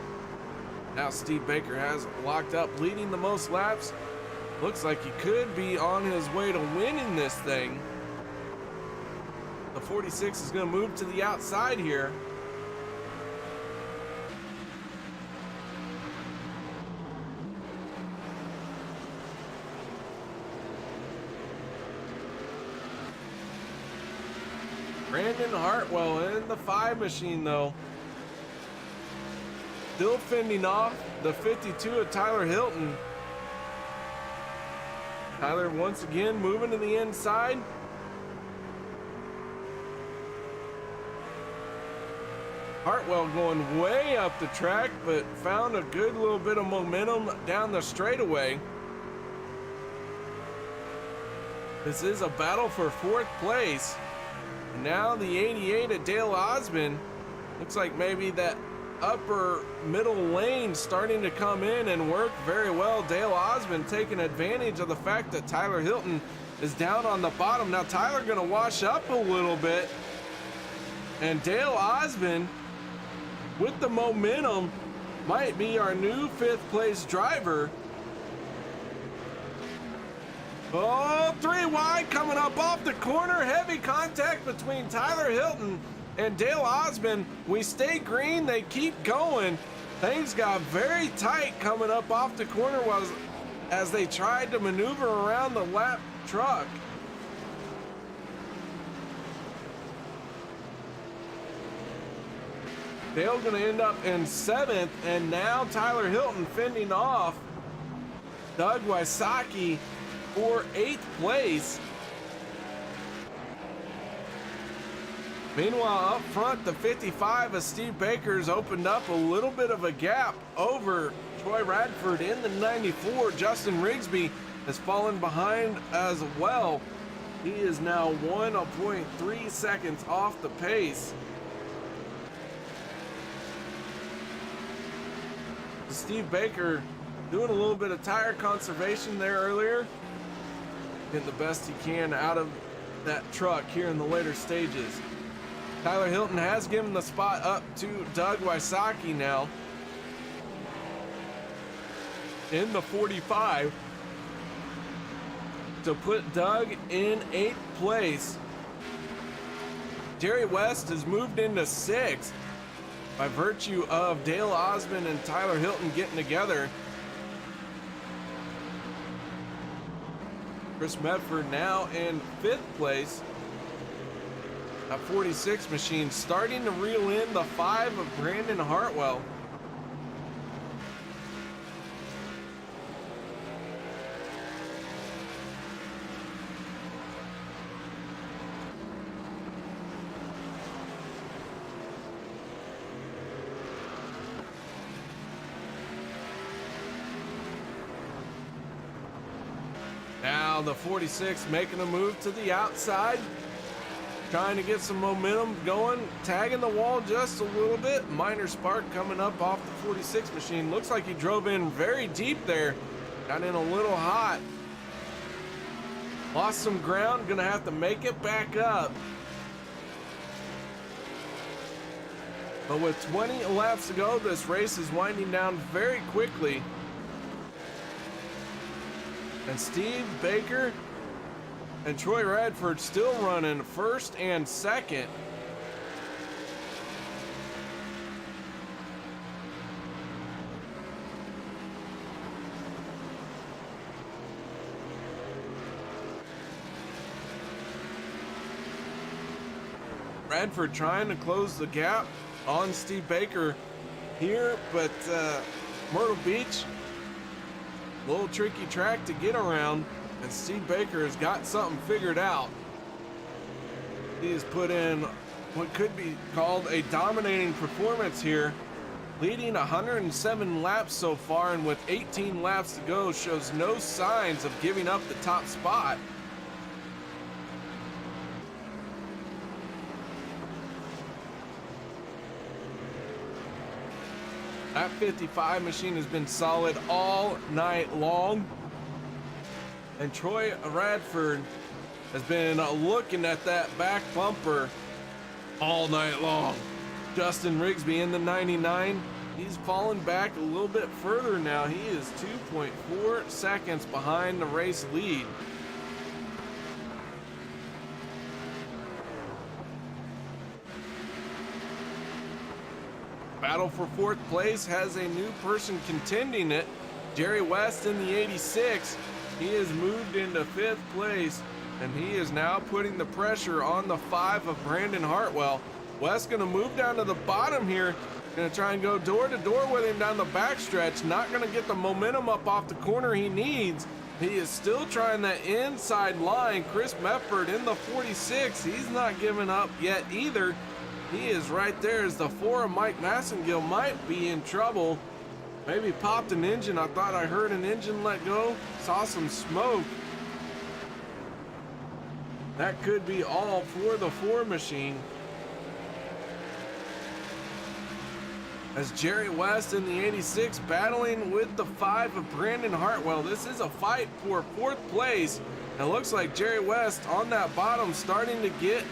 Now Steve Baker has locked up, leading the most laps. Looks like he could be on his way to winning this thing. The 46 is going to move to the outside here. Brandon Hartwell in the 5 machine though. Still fending off the 52 of Tyler Hilton. Tyler once again moving to the inside. Hartwell going way up the track, but found a good little bit of momentum down the straightaway. This is a battle for 4th place. Now the 88 of Dale Osmond. Looks like maybe that upper middle lane starting to come in and work very well. Dale Osmond taking advantage of the fact that Tyler Hilton is down on the bottom. Now Tyler gonna wash up a little bit, and Dale Osmond with the momentum might be our new 5th place driver. Oh, 3 wide coming up off the corner. Heavy contact between Tyler Hilton and Dale Osmond. We stay green, they keep going. Things got very tight coming up off the corner as they tried to maneuver around the lap truck. Dale gonna end up in 7th, and now Tyler Hilton fending off Doug Wysocki for 8th place. Meanwhile, up front, the 55 of Steve Baker's opened up a little bit of a gap over Troy Radford in the 94. Justin Rigsby has fallen behind as well. He is now 1.3 seconds off the pace. Steve Baker doing a little bit of tire conservation there earlier. Getting the best he can out of that truck here in the later stages. Tyler Hilton has given the spot up to Doug Wysocki now in the 45 to put Doug in 8th place. Jerry West has moved into 6th by virtue of Dale Osmond and Tyler Hilton getting together. Chris Medford now in 5th place. That 46 machine starting to reel in the 5 of Brandon Hartwell. Now the 46 making a move to the outside, trying to get some momentum going, tagging the wall just a little bit. Minor spark coming up off the 46 machine. Looks like he drove in very deep there. Got in a little hot. Lost some ground, gonna have to make it back up. But with 20 laps to go, this race is winding down very quickly. And Steve Baker and Troy Radford still running 1st and 2nd. Radford trying to close the gap on Steve Baker here, but Myrtle Beach, a little tricky track to get around, and Steve Baker has got something figured out. He has put in what could be called a dominating performance here, leading 107 laps so far, and with 18 laps to go shows no signs of giving up the top spot. That 55 machine has been solid all night long. And Troy Radford has been looking at that back bumper all night long. Justin Rigsby in the 99. He's fallen back a little bit further now. He is 2.4 seconds behind the race lead. Battle for 4th place has a new person contending it. Jerry West in the 86. He has moved into 5th place, and he is now putting the pressure on the 5 of Brandon Hartwell. West gonna move down to the bottom here. Gonna try and go door to door with him down the backstretch. Not gonna get the momentum up off the corner he needs. He is still trying that inside line. Chris Medford in the 46. He's not giving up yet either. He is right there as the 4 of Mike Massengill might be in trouble. Maybe popped an engine. I thought I heard an engine let go. Saw some smoke. That could be all for the 4 machine. As Jerry West in the 86 battling with the 5 of Brandon Hartwell. This is a fight for 4th place. It looks like Jerry West on that bottom starting to get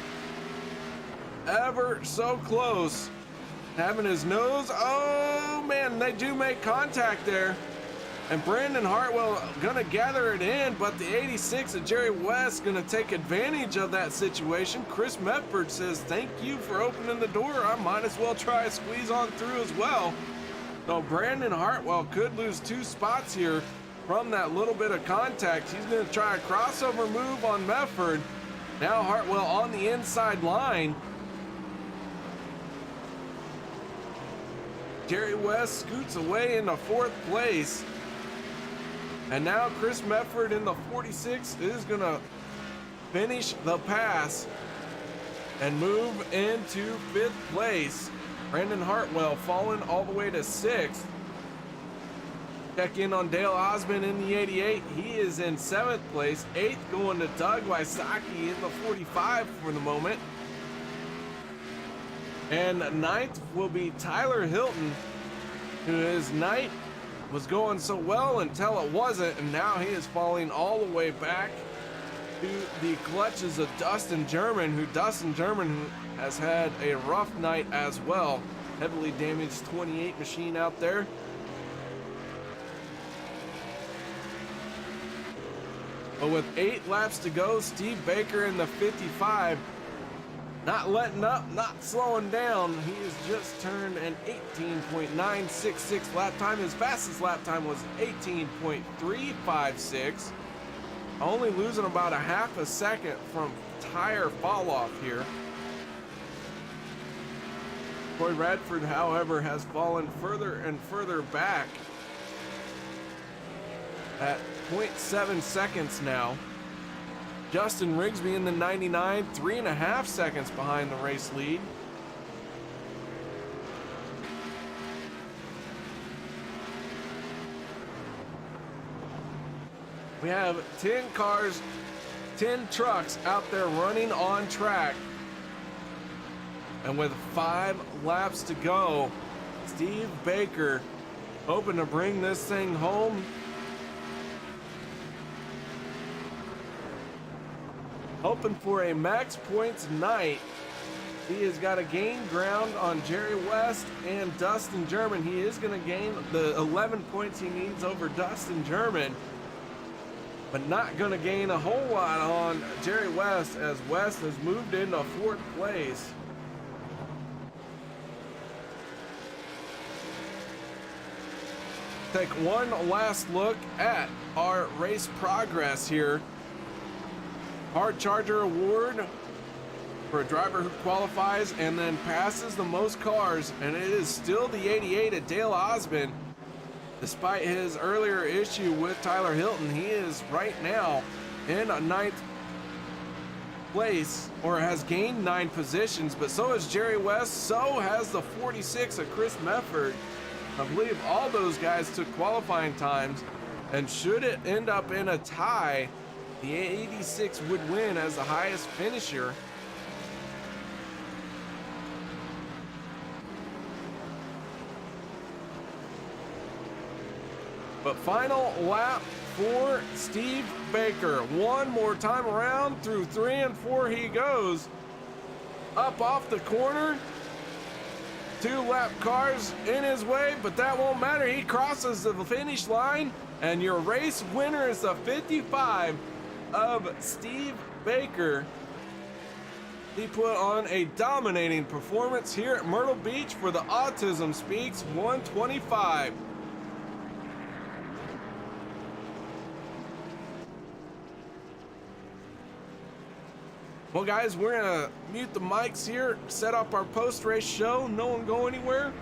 ever so close, having his nose. Oh man, they do make contact there, and Brandon Hartwell gonna gather it in, but the 86 of Jerry West gonna take advantage of that situation. Chris Medford says, thank you for opening the door, I might as well try to squeeze on through as well. So Brandon Hartwell could lose 2 spots here from that little bit of contact. He's gonna try a crossover move on Medford. Now Hartwell on the inside line. Jerry West scoots away into 4th place. And now Chris Medford in the 46 is gonna finish the pass and move into 5th place. Brandon Hartwell falling all the way to 6th. Check in on Dale Osmond in the 88. He is in 7th place. 8th going to Doug Wysocki in the 45 for the moment. And 9th will be Tyler Hilton, who his night was going so well until it wasn't, and now he is falling all the way back to the clutches of Dustin German, who has had a rough night as well. Heavily damaged 28 machine out there. But with 8 laps to go, Steve Baker in the 55, not letting up, not slowing down. He has just turned an 18.966 lap time. His fastest lap time was 18.356. Only losing about a half a second from tire fall off here. Troy Radford, however, has fallen further and further back at 0.7 seconds now. Justin Rigsby in the 99, 3.5 seconds behind the race lead. We have 10 cars, 10 trucks out there running on track. And with 5 laps to go, Steve Baker hoping to bring this thing home. Hoping for a max points night. He has got to gain ground on Jerry West and Dustin German. He is going to gain the 11 points he needs over Dustin German, but not going to gain a whole lot on Jerry West, as West has moved into 4th place. Take one last look at our race progress here. Hard Charger Award for a driver who qualifies and then passes the most cars, and it is still the 88 at Dale Osmond. Despite his earlier issue with Tyler Hilton, he is right now in 9th place, or has gained 9 positions, but so has Jerry West, so has the 46 of Chris Mefford. I believe all those guys took qualifying times, and should it end up in a tie, the 86 would win as the highest finisher. But final lap for Steve Baker. One more time around, through 3 and 4 he goes. Up off the corner. 2 lap cars in his way, but that won't matter. He crosses the finish line, and your race winner is the 55 of Steve Baker. He put on a dominating performance here at Myrtle Beach for the Autism Speaks 125. Well, guys, we're gonna mute the mics here, set up our post-race show. No one go anywhere.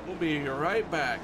We'll be right back.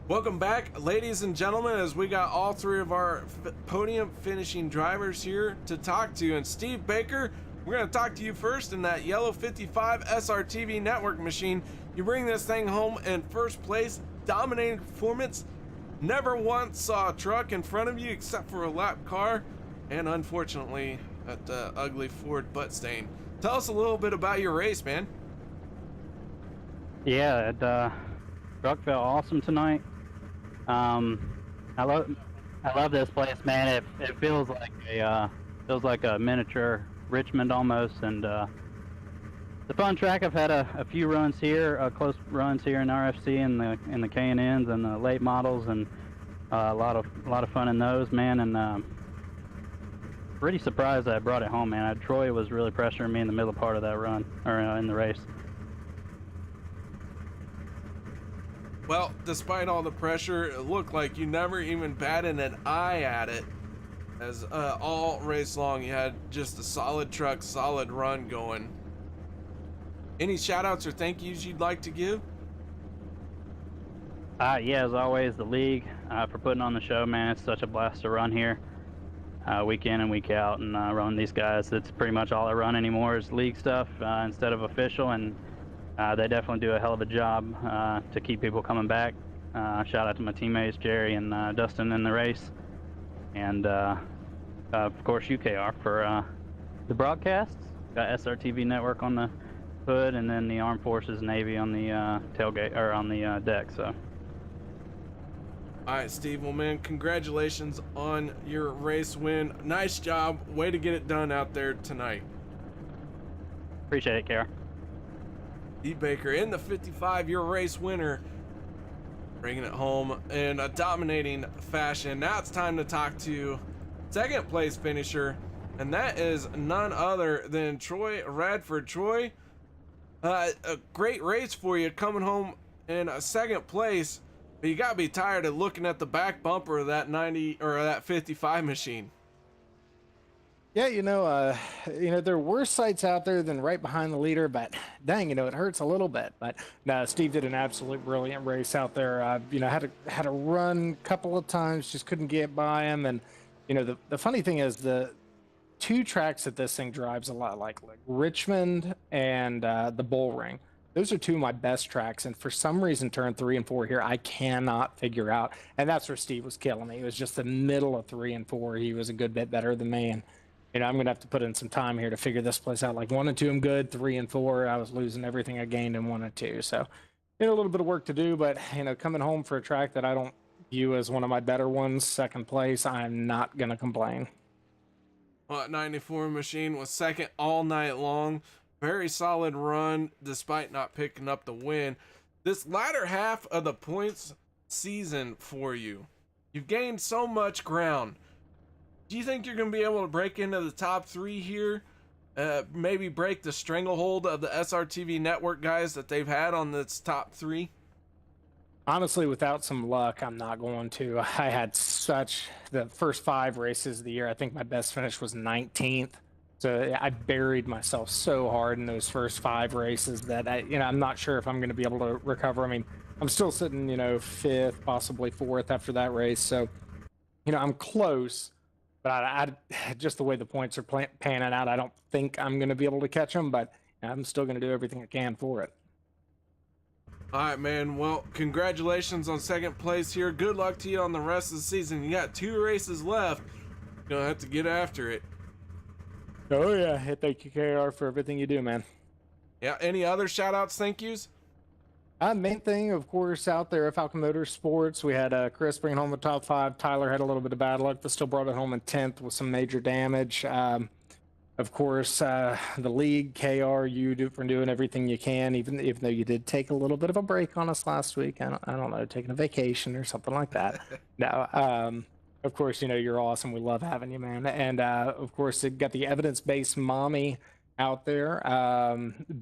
Welcome back, ladies and gentlemen, as we got all 3 of our podium finishing drivers here to talk to. And Steve Baker, we're going to talk to you first in that yellow 55 SRTV network machine. You bring this thing home in first place, dominating performance. Never once saw a truck in front of you except for a lap car, and unfortunately, that ugly Ford butt stain. Tell us a little bit about your race, man. Yeah, truck felt awesome tonight. I love this place, man. It feels like a miniature Richmond almost, and the fun track. I've had a few runs here, close runs here in RFC in the K&Ns and the late models, and a lot of fun in those, man. And pretty surprised that I brought it home, man. Troy was really pressuring me in the middle part of that run, or in the race. Well, despite all the pressure, it looked like you never even batted an eye at it. As all race long, you had just a solid truck, solid run going. Any shout outs or thank yous you'd like to give? Yeah, as always, the league for putting on the show, man. It's such a blast to run here, week in and week out, and run these guys. It's pretty much all I run anymore is league stuff instead of official, and they definitely do a hell of a job to keep people coming back. Shout out to my teammates Jerry and Dustin in the race, and of course UKR for the broadcasts. Got SRTV network on the hood, and then the Armed Forces Navy on the tailgate or on the deck. So. All right, Steve. Well, man, congratulations on your race win. Nice job. Way to get it done out there tonight. Appreciate it, KR. Steve Baker in the 55, your race winner, bringing it home in a dominating fashion. Now it's time to talk to second place finisher, and that is none other than Troy Radford. Troy, a great race for you, coming home in a second place. But you gotta be tired of looking at the back bumper of that 90 or that 55 machine. Yeah, there are worse sights out there than right behind the leader, but dang, it hurts a little bit. But no, Steve did an absolute brilliant race out there. Had a run a couple of times, just couldn't get by him. And the funny thing is the two tracks that this thing drives a lot, like Richmond and the Bull Ring. Those are two of my best tracks, and for some reason, turn 3 and 4 here, I cannot figure out. And that's where Steve was killing me. It was just the middle of 3 and 4. He was a good bit better than me, and I'm gonna have to put in some time here to figure this place out. Like 1 and 2, I'm good. 3 and 4, I was losing everything I gained in 1 and 2. So, a little bit of work to do, but coming home for a track that I don't view as one of my better ones, second place, I'm not gonna complain. Well, that 94 machine was second all night long. Very solid run despite not picking up the win. This latter half of the points season for you, you've gained so much ground. Do you think you're going to be able to break into the top 3 here? Maybe break the stranglehold of the SRTV network guys that they've had on this top 3? Honestly, without some luck, I'm not going to. I had the first 5 races of the year, I think my best finish was 19th. So I buried myself so hard in those first 5 races that I'm not sure if I'm going to be able to recover. I mean, I'm still sitting, 5th, possibly 4th after that race. So, I'm close, but I just the way the points are panning out, I don't think I'm going to be able to catch them, but I'm still going to do everything I can for it. All right, man. Well, congratulations on second place here. Good luck to you on the rest of the season. You got 2 races left. You're going to have to get after it. Oh, yeah. Hey, thank you, KR, for everything you do, man. Yeah, any other shout-outs, thank yous? Main thing, of course, out there at Falcon Motorsports, we had Chris bring home the top 5. Tyler had a little bit of bad luck, but still brought it home in 10th with some major damage. Of course, the league, KR, you for doing everything you can, even though you did take a little bit of a break on us last week. I don't know, taking a vacation or something like that. No, of course, you're awesome. We love having you, man. And, of course, it got the evidence-based mommy out there.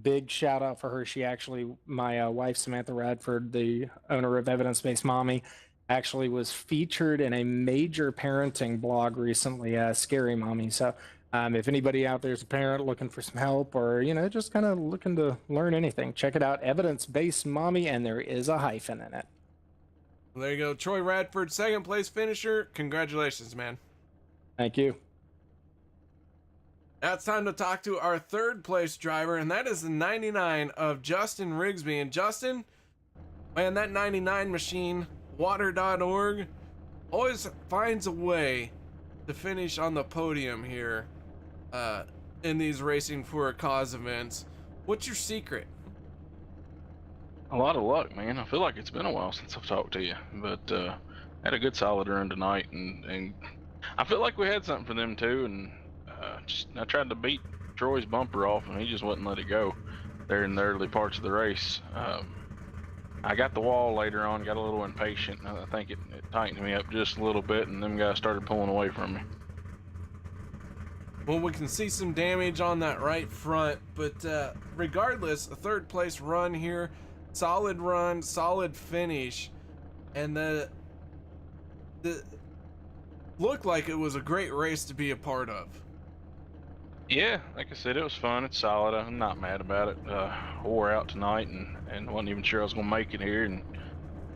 Big shout out for her. She actually, my wife, Samantha Radford, the owner of Evidence-Based Mommy, actually was featured in a major parenting blog recently, Scary Mommy. So if anybody out there is a parent looking for some help or, just kind of looking to learn anything, check it out. Evidence-Based Mommy, and there is a hyphen in it. Well, there you go. Troy Radford, second place finisher. Congratulations, man. Thank you. Now it's time to talk to our third place driver, and that is the 99 of Justin Rigsby. And Justin, man, that 99 machine, water.org, always finds a way to finish on the podium here in these Racing for a Cause events. What's your secret? A lot of luck, man. I feel like it's been a while since I've talked to you, but had a good solid run tonight, and I feel like we had something for them too. And I tried to beat Troy's bumper off, and he just wouldn't let it go there in the early parts of the race. I got the wall later on, got a little impatient. I think it tightened me up just a little bit, and them guys started pulling away from me. Well, we can see some damage on that right front, but regardless, a third place run here. solid run, solid finish, and the looked like it was a great race to be a part of. Yeah, like I said, it was fun. It's solid. I'm not mad about it. Wore out tonight and wasn't even sure I was gonna make it here,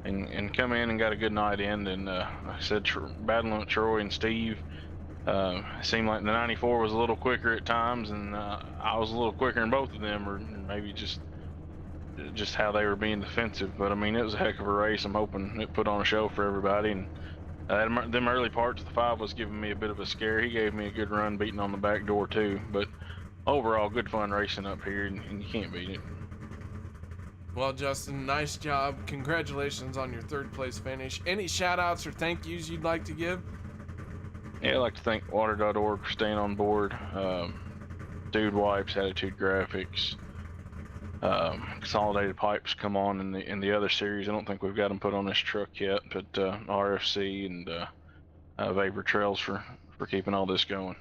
and come in and got a good night in. And like I said, battling with Troy and Steve. It seemed like the 94 was a little quicker at times, and I was a little quicker than both of them, or maybe just how they were being defensive. But I mean, it was a heck of a race. I'm hoping it put on a show for everybody. And them early parts, the 5 was giving me a bit of a scare. He gave me a good run beating on the back door too. But overall, good fun racing up here, and you can't beat it. Well, Justin, nice job. Congratulations on your 3rd place finish. Any shout outs or thank yous you'd like to give? Yeah, I'd like to thank water.org for staying on board. Dude Wipes, Attitude Graphics, Consolidated Pipes come on in the other series. I don't think we've got them put on this truck yet, but RFC and Vapor Trails for keeping all this going.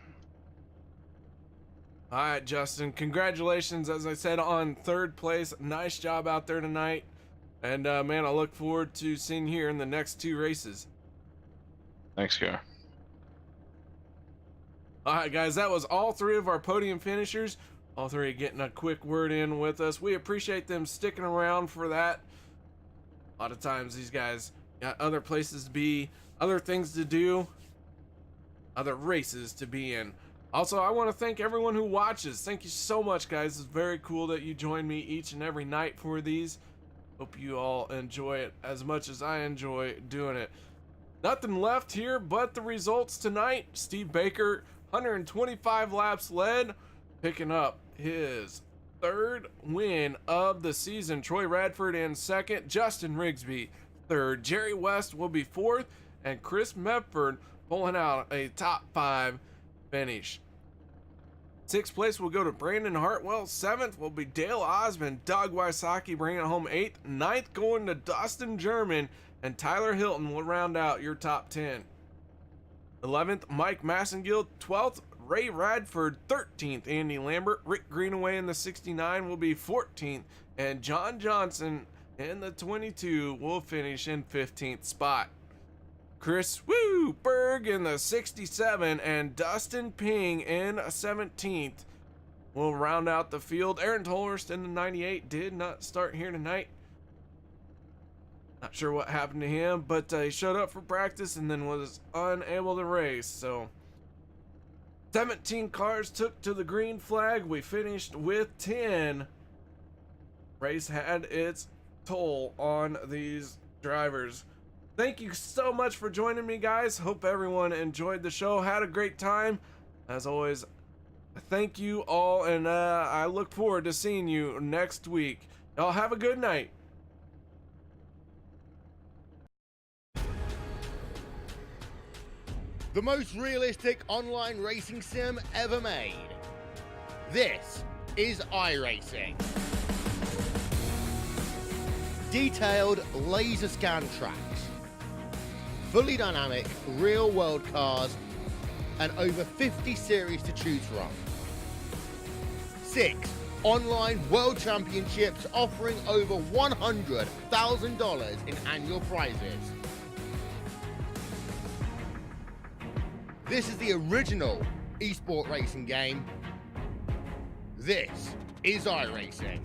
All right, Justin, congratulations, as I said, on 3rd place. Nice job out there tonight. And man, I look forward to seeing you here in the next 2 races. Thanks, Gar. All right, guys, that was all 3 of our podium finishers. All 3 getting a quick word in with us. We appreciate them sticking around for that. A lot of times these guys got other places to be, other things to do, other races to be in. Also, I want to thank everyone who watches. Thank you so much, guys. It's very cool that you join me each and every night for these. Hope you all enjoy it as much as I enjoy doing it. Nothing left here but the results tonight. Steve Baker, 125 laps led, picking up his 3rd win of the season. Troy Radford in 2nd, Justin Rigsby 3rd, Jerry West will be 4th, and Chris Medford pulling out a top 5 finish. 6th place will go to Brandon Hartwell. 7th will be Dale Osmond. Doug Wysocki bringing it home 8th. 9th going to Dustin German, and Tyler Hilton will round out your top 10. 11th, Mike Massengill. 12th, Ray Radford. 13th, Andy Lambert. Rick Greenaway in the 69 will be 14th, and John Johnson in the 22 will finish in 15th spot. Chris Berg in the 67 and Dustin Ping in 17th will round out the field. Aaron Tolhurst in the 98 did not start here tonight. Not sure what happened to him, but he showed up for practice and then was unable to race. So 17 cars took to the green flag. We finished with 10. Race had its toll on these drivers. Thank you so much for joining me, guys. Hope everyone enjoyed the show, had a great time. As always, thank you all, and I look forward to seeing you next week. Y'all have a good night. The most realistic online racing sim ever made. This is iRacing. Detailed laser scan tracks, fully dynamic real world cars, and over 50 series to choose from. 6 online world championships offering over $100,000 in annual prizes. This is the original esport racing game. This is iRacing.